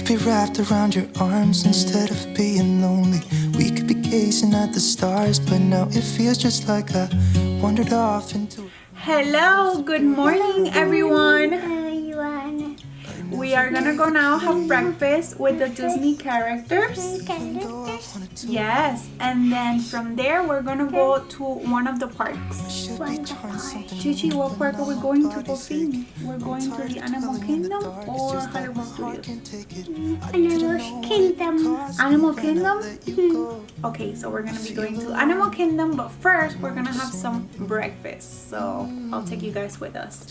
could be wrapped around your arms instead of being lonely. We could be gazing at the stars, but now it feels just like I wandered off into... Hello, good morning everyone. We are gonna go now have breakfast with the Disney characters. Yes, and then from there we're gonna go to one of the parks. Gigi, what park are we going to go see? We're going to the Animal Kingdom or Hollywood Studios? Animal Kingdom. Animal Kingdom? Okay, so we're gonna be going to Animal Kingdom, but first we're gonna have some breakfast. So I'll take you guys with us.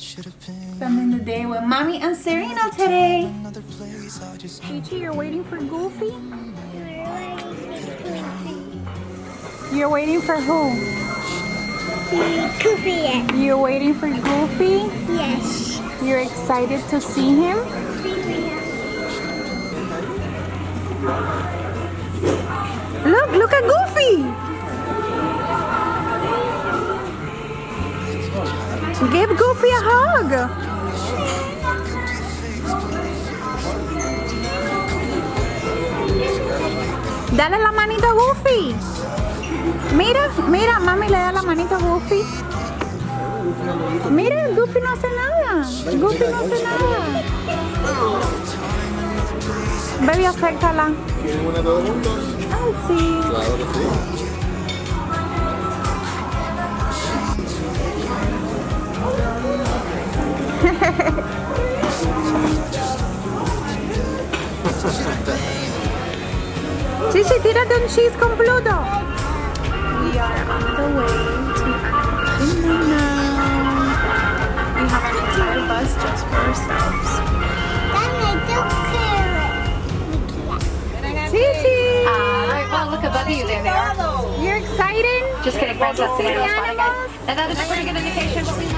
Spending the day with Mommy and Serena today. Gigi, you're waiting for Goofy? You're waiting for who? Goofy. You're waiting for Goofy? Yes. You're excited to see him? Look at Goofy! Give Goofy a hug! Dale la manita a Goofy. Mira, mira, mami le da la manita a Goofy. Mira, Goofy no hace nada. Goofy no hace nada. Baby, acércala. ¿Quieren una todos juntos? Ay, sí. Claro que sí. Chichi, tírate un cheese con Pluto. We are on the way to Animal Kingdom now. We have an entire bus just for ourselves. Chichi! Alright, well, look above you. There they are. You're excited? Just kidding, Princess. The animals flying, guys. And that is a pretty good indication. We'll see.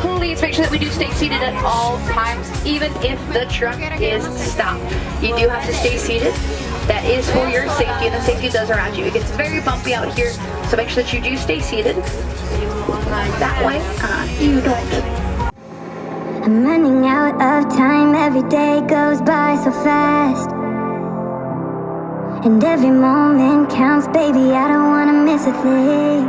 Please make sure that we do stay seated at all times, even if the truck is stopped. You do have to stay seated. That is for your safety and the safety of those around you. It gets very bumpy out here, so make sure that you do stay seated. That way, you don't. I'm running out of time, every day goes by so fast. And every moment counts, baby, I don't wanna miss a thing.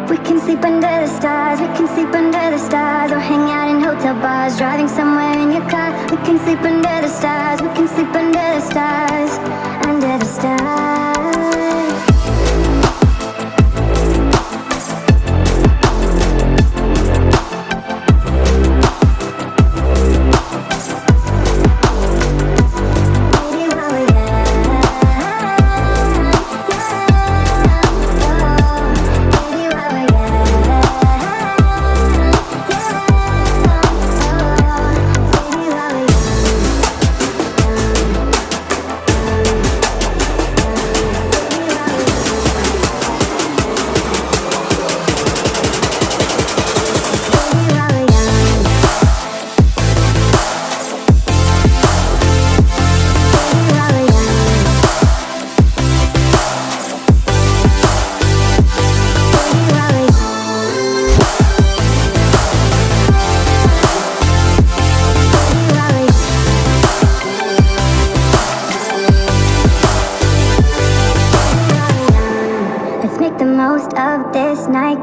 We can sleep under the stars, we can sleep under the stars, or hang out in hotel bars, driving somewhere in your car. We can sleep under the stars, we can sleep under the stars, under the stars.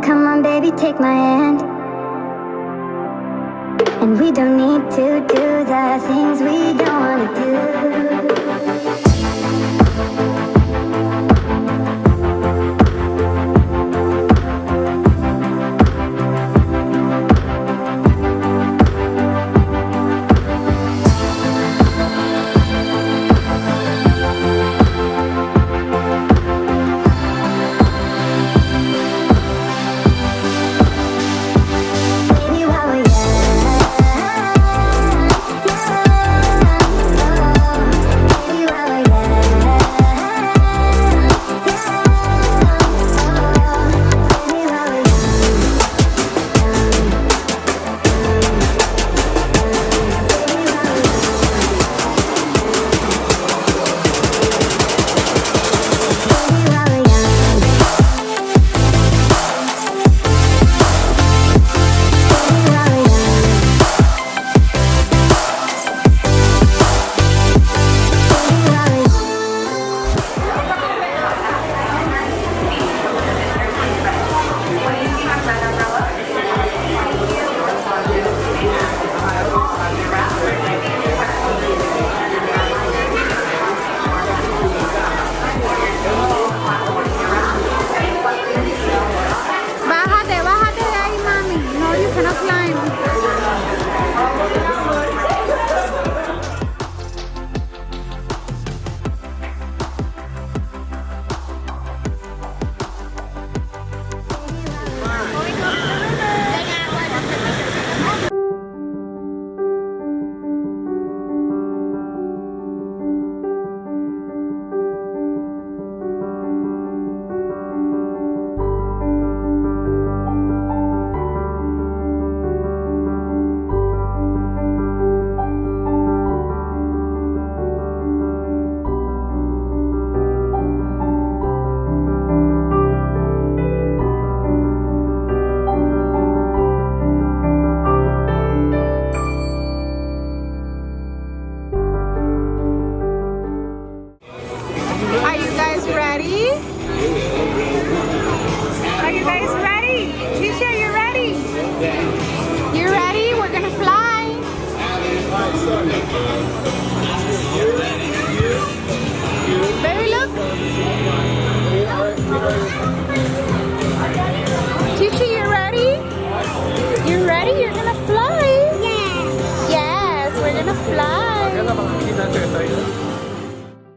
Come on, baby, take my hand. And we don't need to do the thing